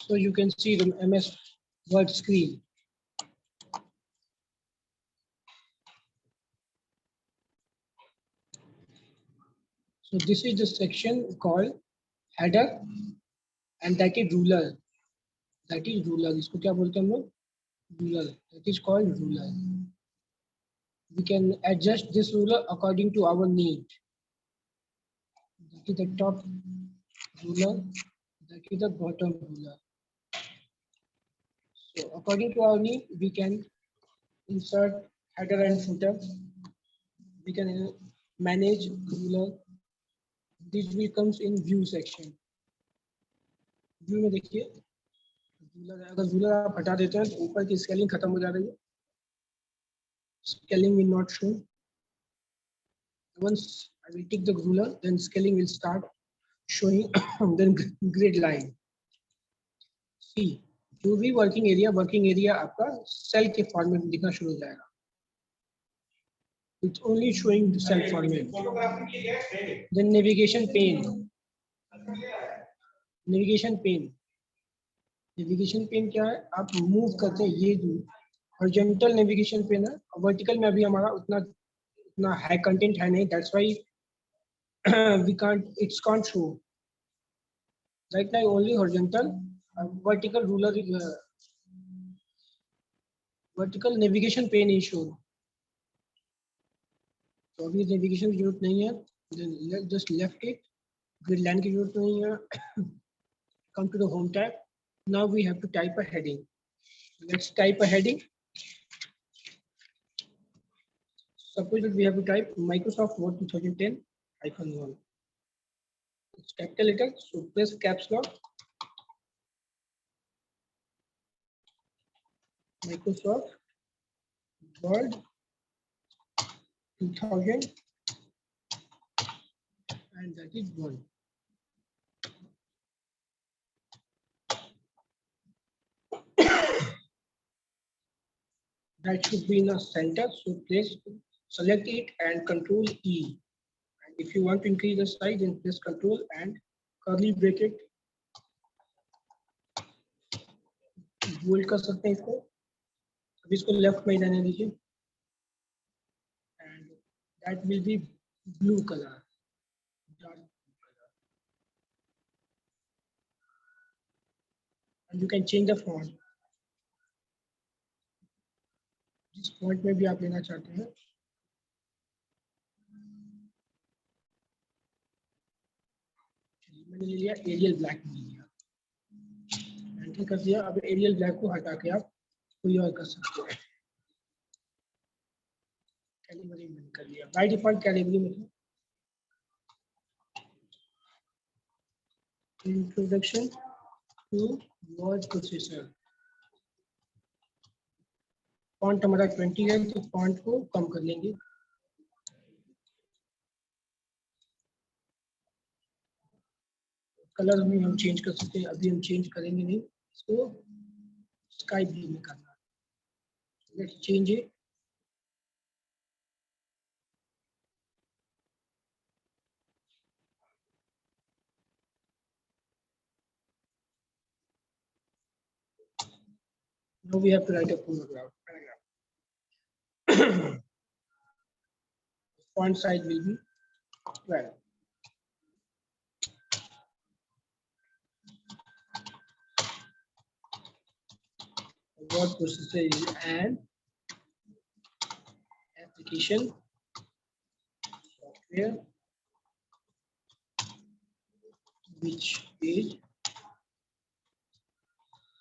So you can see the MS Word screen. So this is the section called header and that is ruler. That is ruler. इसको क्या बोलते हैं हम लोग? Ruler. That is called ruler. We can adjust this ruler according to our need. That is the top ruler. That is the bottom ruler. So according to our need, we can insert header and footer. We can manage ruler. This will comes in view section. View में देखिए ruler है, अगर ruler आप हटा देते हैं तो ऊपर की स्केलिंग खत्म हो जा रही है. Scaling will not show. Once I will take the ruler, then scaling will start showing then grid line. See, जो भी वर्किंग एरिया आपका सेल के फॉर्मेट में दिखना शुरू हो जाएगा. It's only showing the cell format. Then navigation pane. Navigation pane. Navigation pane क्या है? आप मूव करते हैं ये जो horizontal navigation pane है. Vertical में अभी हमारा उतना high content है नहीं. That's why it can't show. Right now only horizontal, vertical ruler, vertical navigation pane is shown. तो अभी नेविगेशन की जरूरत नहीं है. Then just left it. Grid line की जरूरत नहीं है. Come to the home tab. Now we have to type a heading. Let's type a heading. Suppose that we have to type Microsoft Word 2010-1. It's capital letter, so press caps lock. Microsoft Word 2000 and that is 1. That should be in the center, so please select it and Control E. And if you want to increase the size, then press Control and curly bracket. Bold कर सकते हैं इसको. अब इसको left में जाने दीजिए. And that will be blue color. Dark blue color. And you can change the font. जिस फॉन्ट में भी आप लेना चाहते हैं. मैंने ले लिया एरियल ब्लैक में लिया. एंटर कर दिया. अब एरियल ब्लैक को हटा के आप कोई और कर सकते हैं. कैलिबरी में कर लिया. बाय डिफॉल्ट कैलिबरी में था. Introduction to word processor. Font हमारा 20 है तो फॉन्ट को कम कर लेंगे. कलर में हम चेंज कर सकते हैं. अभी हम चेंज करेंगे नहीं. इसको स्काई ब्लू में करना. Let's change it. Now we have to write a paragraph. Font size will be 12. Word processor is an application software which is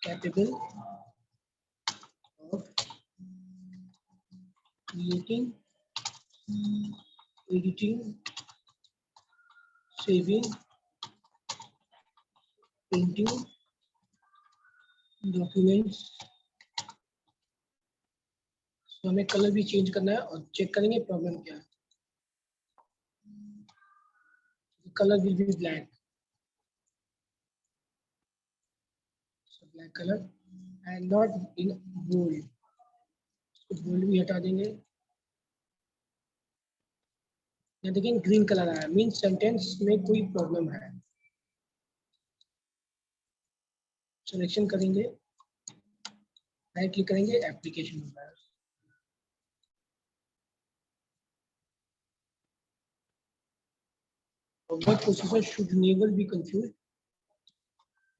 capable of creating, editing, saving, printing documents. तो हमें colour भी change करना है और check करेंगे problem क्या है. Colour will be black. So black color and not in bold. तो बोल्ड भी हटा देंगे. यहाँ देखिए ग्रीन कलर आया. मीन्स सेंटेंस में कोई प्रॉब्लम है. सिलेक्शन करेंगे, राइट क्लिक करेंगे, application mobile. Word processor should never be confused.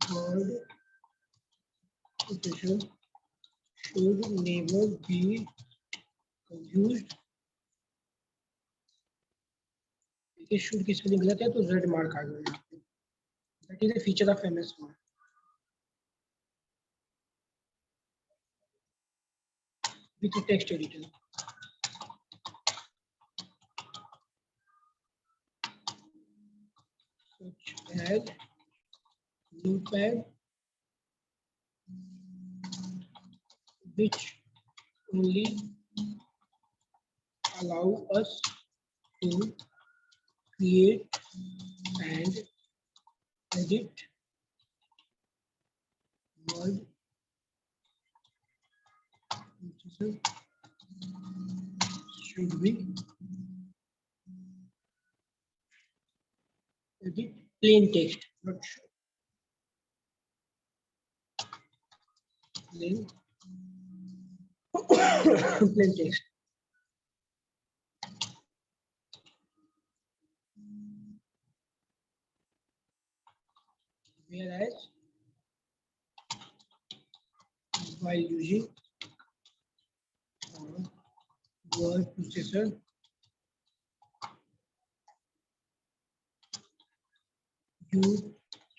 Word processor should never be confused. देखिए शुड की स्पेलिंग गलत है तो रेड मार्क आ गया यहाँ पे। That is a feature of MS word. With text editor. such as notepad, which only allow us to create and edit word processor should be edit plain text, not plain plain text. Whereas while using word processor, you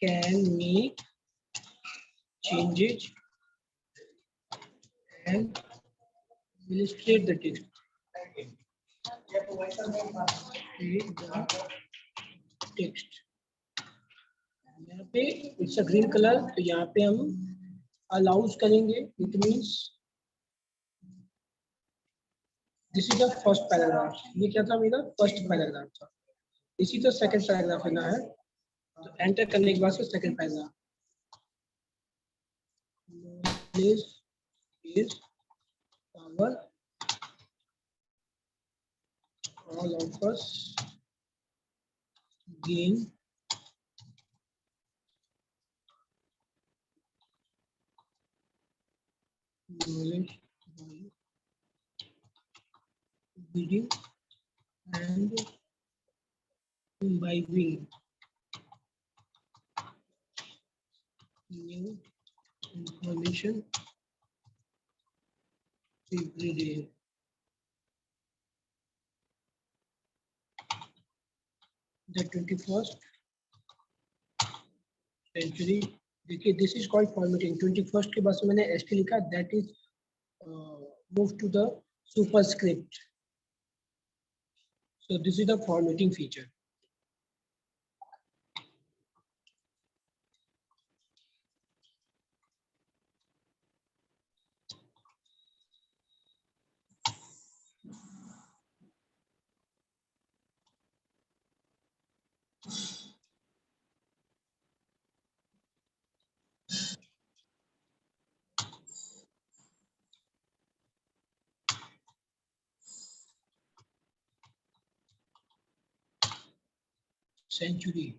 can make changes and illustrate the text. Illustrate the text. यहाँ पे it's a green colour, तो यहाँ पे हम allows करेंगे। It means this is the first paragraph. ये क्या था मेरा फर्स्ट पैराग्राफ था, इसी तो सेकंड पैराग्राफ लेना है। तो एंटर करने के बाद से second paragraph, knowledge is power, all of us gain knowledge by reading and imbibing new information every day. The 21st century, देखिए this is called formatting. 21st के बाद से मैंने एस टी लिखा, that is move to the superscript. So this is the formatting feature. Century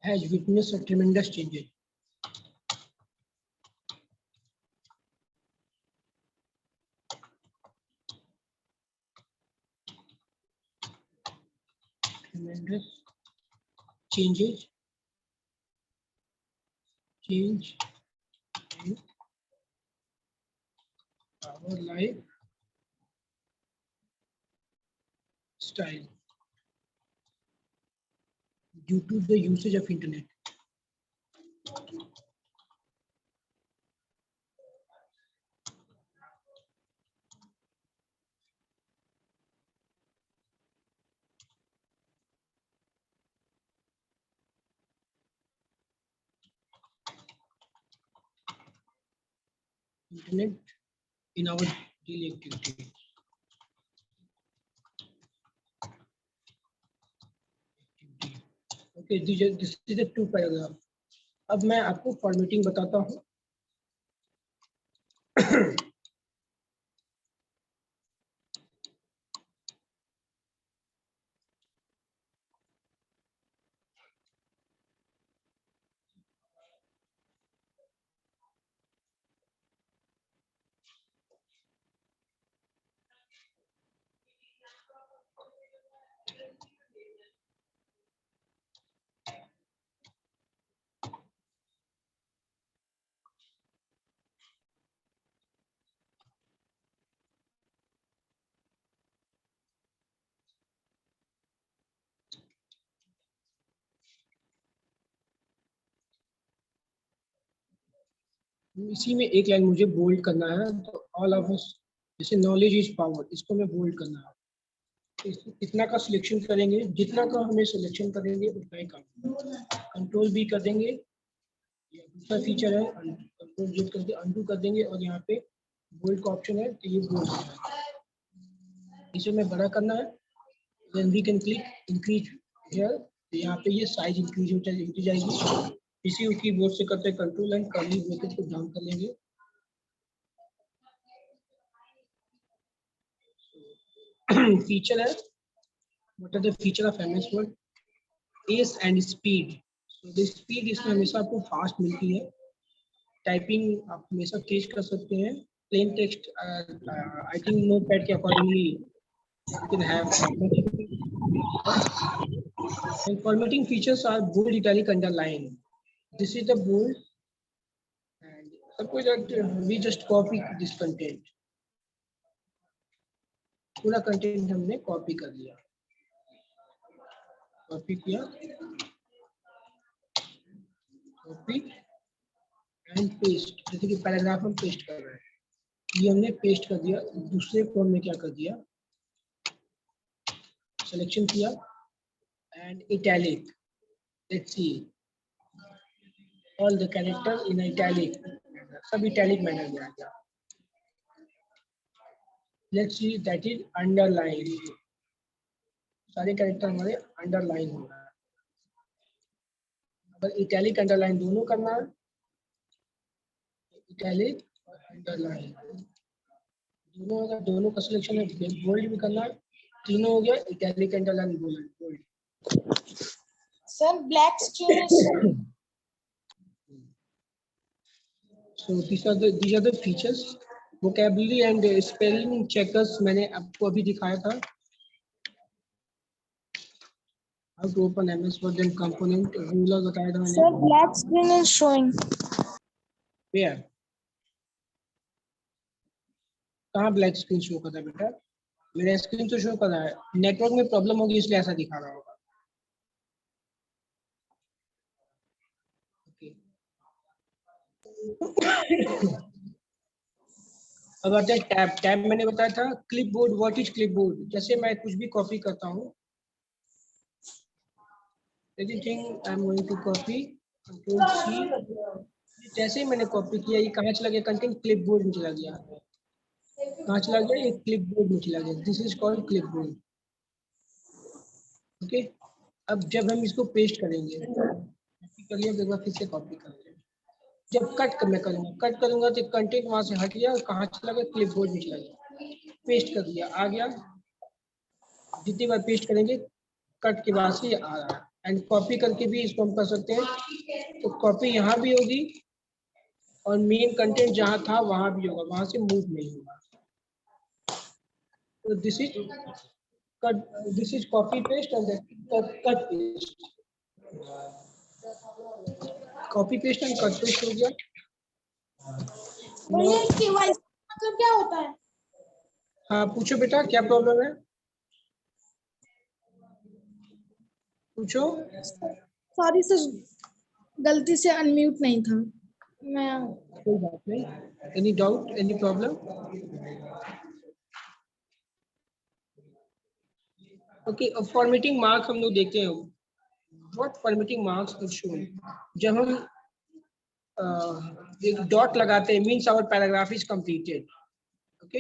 has witnessed a tremendous changes. Tremendous changes, change in our life style due to the usage of internet. Internet in our daily activities. Okay, this is the two paragraph. अब मैं आपको formatting बताता हूँ। इसी में एक line मुझे bold करना है, तो ऑल ऑफ अस, जैसे नॉलेज इज पावर, इसको मैं बोल्ड करना है। इतना का सिलेक्शन करेंगे, जितना का हमें सिलेक्शन करेंगे उतना ही काम। कंट्रोल भी कर देंगे, ये दूसरा फीचर है, कंट्रोल जेड करके अनडू कर देंगे, और यहाँ पे बोल्ड का ऑप्शन है, तो ये बोल्ड हो जाएगा। इसे में बड़ा करना है, then we can click increase here, तो यहाँ पे ये साइज इंक्रीज होती जाएगी। इसी कीबोर्ड से करते हैं कंट्रोल एंड कर्ली ब्रैकेट को डाउन कर लेंगे। फीचर है, what are the feature of MS Word? Pace and speed. So the speed इसमें हमेशा आपको फास्ट मिलती है, टाइपिंग आप हमेशा तेज कर सकते हैं। Plain text I think notepad के accordingly you can have formatting. And formatting features are bold, italic, underline. This is the bold, and suppose that we just copy this content. पूरा content हमने copy कर लिया, copy किया, copy and paste, जैसे कि paragraph हम paste कर रहे हैं, ये हमने पेस्ट कर दिया। दूसरे फॉर्म में क्या कर दिया, सिलेक्शन किया and italic, let's see all the character in italic, सब इटैलिक मैनर में आ गया। Let's see that is underline, सारे कैरेक्टर हमारे अंडरलाइन हो रहा है। अगर इटैलिक अंडरलाइन दोनों करना है, इटैलिक और अंडरलाइन दोनों, अगर दोनों का सिलेक्शन है, बोल्ड भी करना है, तीनों हो गया, italic underline bold. Sir black screen so these are the features. vocabulary and spelling checkers मैंने आपको अभी दिखाया था। how to open MS Word and component ruler बताया था मैंने। Sir black screen is showing. where, कहाँ ब्लैक स्क्रीन शो कर रहा है बेटा? मेरा स्क्रीन तो शो कर रहा है, नेटवर्क में प्रॉब्लम होगी इसलिए ऐसा दिखा रहा होगा। अब आता है टैब। टैब मैंने बताया था क्लिपबोर्ड। What is clipboard? जैसे मैं कुछ भी कॉपी करता हूँ, anything I am going to copy, control C, जैसे ही मैंने कॉपी किया, ये कहाँ चला गया? कंटेंट क्लिपबोर्ड में चला गया। कहाँ चला गया? ये क्लिपबोर्ड में चला गया। This is called clipboard. Okay, अब जब हम इसको पेस्ट करेंगे, कॉपी कर लिया, एक बार फिर से कॉपी कर लिया, जब मैं करूंगा, कट करूंगा तो कंटेंट वहां से हट गया और कहाँ चला गया? क्लिपबोर्ड में चला गया। पेस्ट कर दिया, आ गया। जितनी बार पेस्ट करेंगे कट के बाद से आ रहा है। एंड कॉपी करके भी इसको हम कर सकते हैं, तो कॉपी यहाँ भी होगी और मेन कंटेंट जहाँ था वहां भी होगा, वहां से मूव नहीं होगा। तो this is cut, this is copy paste and cut paste. Copy paste and cut paste हो गया। भैया केवाईसी मतलब क्या होता है? हाँ पूछो बेटा, क्या प्रॉब्लम है, पूछो। सॉरी सर, गलती से अनम्यूट नहीं था मैं। कोई बात नहीं, any doubt, any problem? Okay, अब फॉर्मेटिंग मार्क्स हम लोग देखते हैं। What formatting marks are shown? जब हम एक डॉट लगाते हैं, means our paragraph is completed. Okay,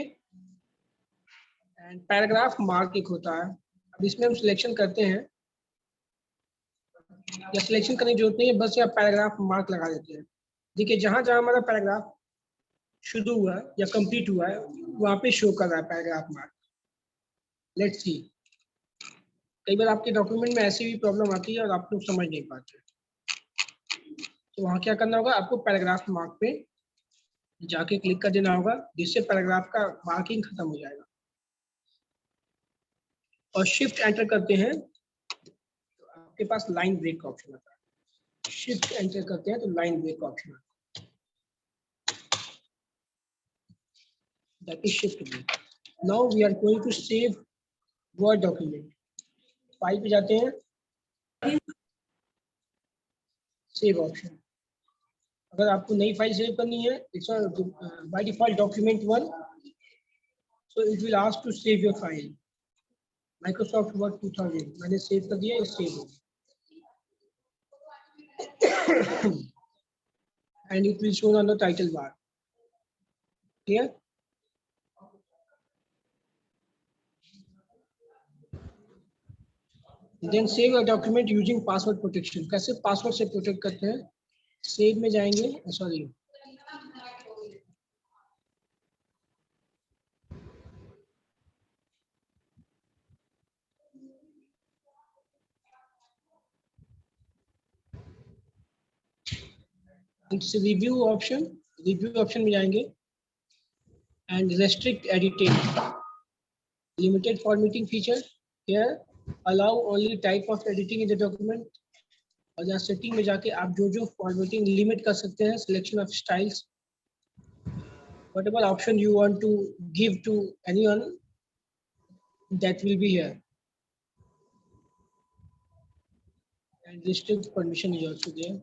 and paragraph mark एक होता है। अब इसमें हम सिलेक्शन करते हैं, या सिलेक्शन करने की जरूरत नहीं है, बस आप पैराग्राफ मार्क लगा देते हैं। देखिए जहां जहां हमारा पैराग्राफ शुरू हुआ है या कंप्लीट हुआ है, वहां पे शो कर रहा है पैराग्राफ मार्क। लेट्स सी, कई बार आपके डॉक्यूमेंट में ऐसी भी प्रॉब्लम आती है और आप लोग समझ नहीं पाते, तो वहां क्या करना होगा? आपको पैराग्राफ मार्क पे जाके क्लिक कर देना होगा, जिससे पैराग्राफ का मार्किंग खत्म हो जाएगा। और शिफ्ट एंटर करते हैं तो आपके पास लाइन ब्रेक का ऑप्शन आता है। शिफ्ट एंटर करते हैं तो लाइन ब्रेक का ऑप्शन आता है, that is shift break. Now we are going to save Word document. File पे जाते हैं, सेव ऑप्शन, अगर आपको नई फाइल सेव करनी है, it's by default document 1, so it will ask to save your file. Microsoft Word 2000 मैंने save कर दिया, सेव हो and it will show on the title bar. Clear? Then save a document using password protection. कैसे password से protect करते हैं? Save में जाएंगे, सॉरी इट्स रिव्यू ऑप्शन में जाएंगे and restrict editing, limited formatting feature, here allow only type of editing in the document. और यहाँ सेटिंग में जाके आप जो जो फॉर्मेटिंग लिमिट कर सकते हैं, selection of styles, whatever option you want to give to anyone, that will be here. And restrict permission is also there.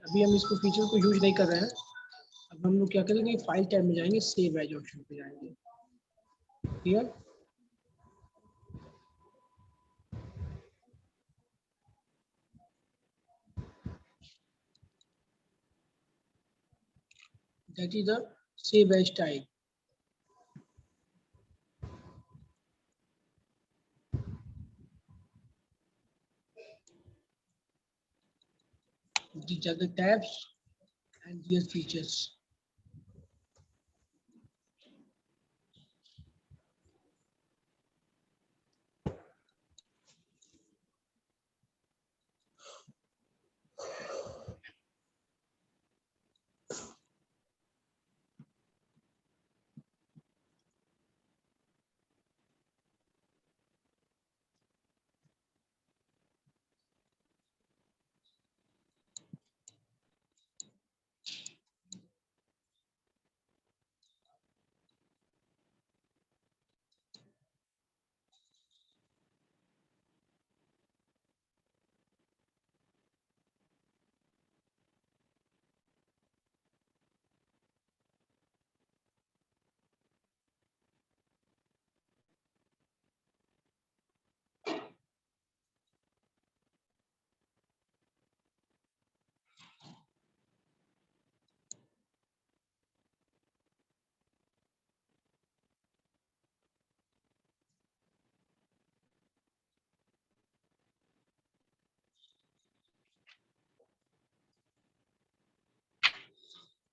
अभी हम इसको फीचर को यूज नहीं कर रहे हैं। अब हम लोग क्या करेंगे, फाइल टैब में जाएंगे, सेव एज ऑप्शन पे जाएंगे। Clear? That is the save as type. These are the tabs and their features.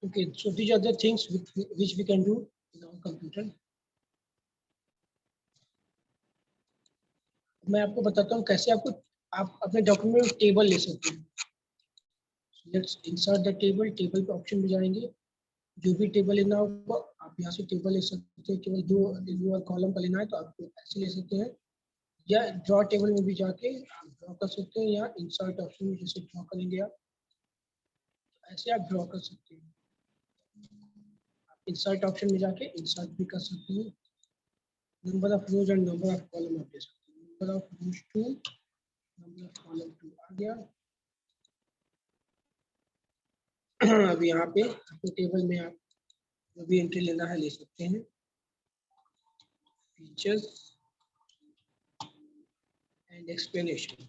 Okay, so these are the things which we can do in our computer. मैं आपको बताता हूँ कैसे आप अपने डॉक्यूमेंट में टेबल ले सकते हैं। Let's insert the table. Table पे ऑप्शन में जाएंगे, जो भी टेबल लेना होगा आप यहाँ से टेबल ले सकते हैं। केवल दो कॉलम का लेना है तो आप ऐसे ले सकते हैं, या ड्रॉ टेबल में भी जाके आप ड्रॉ कर सकते हैं, या इंसर्ट ऑप्शन में जैसे ड्रॉ करेंगे आप, ऐसे आप ड्रॉ कर सकते हैं। इंसर्ट ऑप्शन में जाके इंसर्ट भी कर सकते हैं। Number of rose and number of column आप दे सकते हैं। Number of rose 2, number of column 2 आ गया। अब यहाँ पे अपने टेबल में आप जो भी एंट्री लेना है ले सकते हैं। Features and explanation,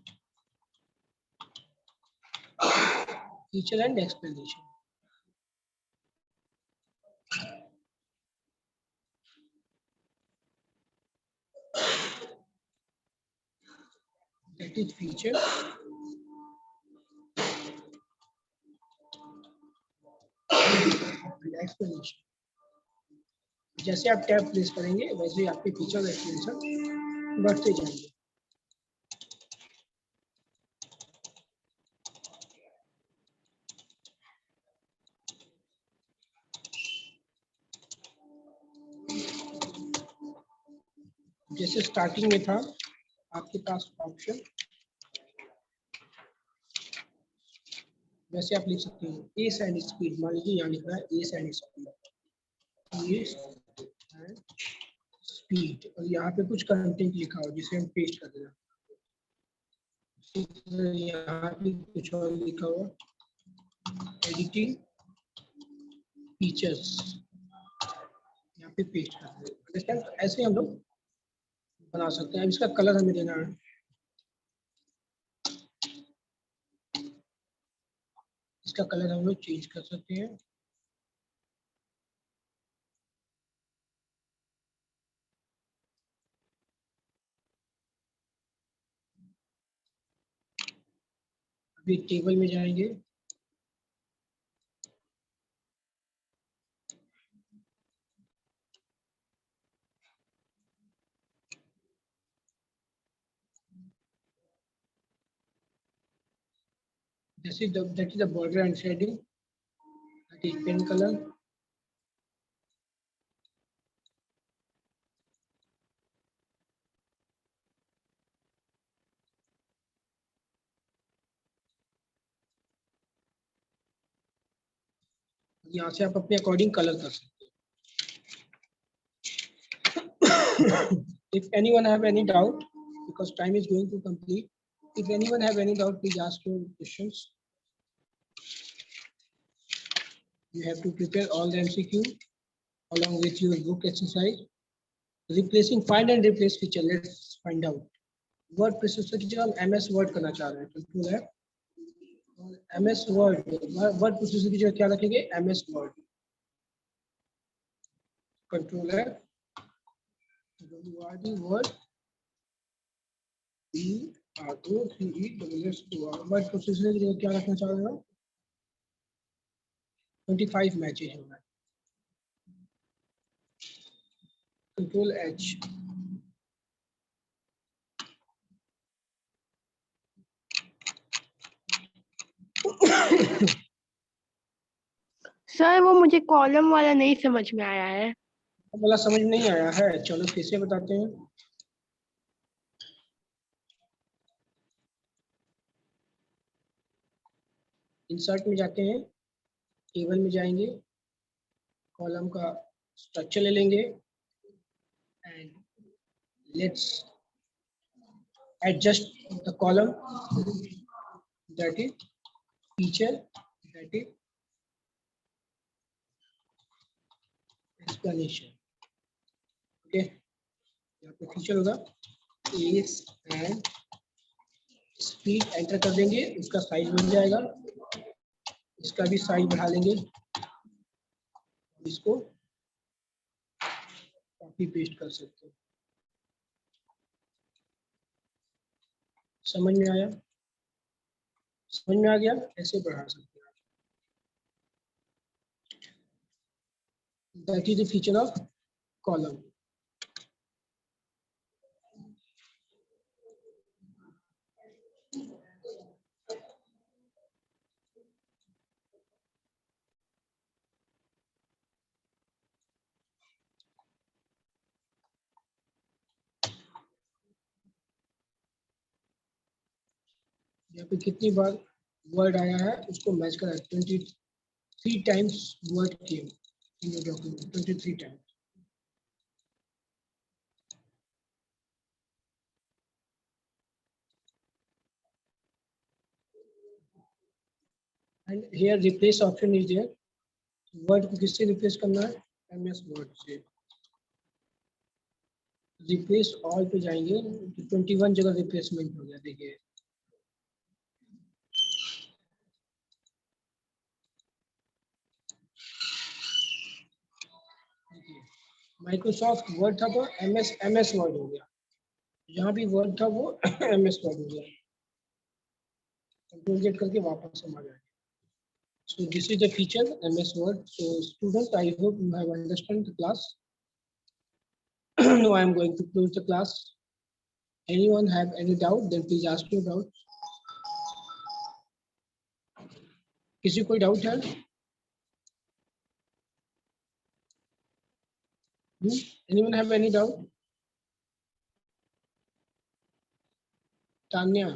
feature and explanation. That is feature and explanation. जैसे आप टैब प्रेस करेंगे वैसे ही आपके फीचर एक्सप्लेनेशन बढ़ते जाएंगे। जैसे स्टार्टिंग में था आपके पास ऑप्शन वैसे आप लिख सकते हैं एस एंड स्पीड, मान लीजिए यहाँ लिख रहा है S and speed, S and speed, और यहाँ पे कुछ कंटेंट लिखा हो जिसे हम पेस्ट कर देना। यहाँ पे कुछ और लिखा हुआ एडिटिंग फीचर्स, यहाँ पे पेस्ट कर देना। अंडरस्टैंड? तो ऐसे हम लोग बना सकते हैं। अब इसका कलर हमें देना है, इसका कलर हम लोग चेंज कर सकते हैं। अभी टेबल में जाएंगे, जैसे that is the border and shading, that is pen color, यहाँ से आप अपने अकॉर्डिंग कलर कर सकते हैं। If anyone have any doubt, because time is going to complete, if anyone have any doubt, please ask your questions. You have to prepare all the MCQ along with your book exercise. Replacing find and replace feature, let's find out. Word processor की जगह हम MS word करना चाह रहे हैं, control है MS word, word processor की जगह क्या रखेंगे, MS वर्ड, कंट्रोल है वर्ड वर्ड प्रोसेसर की जगह क्या रखना चाह रहे हो, 25 मैचेज होगा, कंट्रोल H, सर वो मुझे कॉलम वाला नहीं समझ में आया है। वाला समझ नहीं आया है, चलो फिर से बताते हैं। इंसर्ट में जाते हैं, टेबल में जाएंगे, कॉलम का स्ट्रक्चर ले लेंगे and let's adjust the column, that is feature, that is explanation. Okay, यहाँ पे फीचर होगा एस एंड स्पीड, एंटर कर देंगे, उसका साइज बन जाएगा, इसका भी साइज बढ़ा लेंगे, इसको कॉपी पेस्ट कर सकते हैं। समझ में आया? समझ में आ गया? ऐसे बढ़ा सकते हैं। That is the feature of column. यहाँ पे कितनी बार वर्ड आया है उसको मैच करा, 23 times Word came in your document, 23 times. And here replace option is there, Word को किससे रिप्लेस करना है, MS वर्ड से। रिप्लेस ऑल पे जाएंगे तो 21 जगह रिप्लेसमेंट हो गया, देखिए माइक्रोसॉफ्ट वर्ड था तो MS वर्ड हो गया, यहाँ भी वर्ड था वो MS वर्ड हो गया। कंट्रोल Z करके वापस हम आ जाएंगे। So this is the feature MS Word. So students, I hope you have understood the class. Now I am going to close the class. Anyone have any doubt? Then please ask your doubt. किसी कोई doubt है? Anyone have any doubt? Tanya,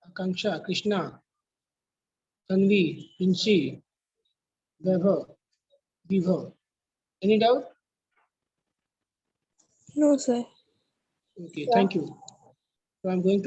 Akanksha, Krishna. Tanvi, Pinchi, Vaibhav, Vibhav. Any doubt? No, sir. Okay, Yeah. thank you. So I'm going to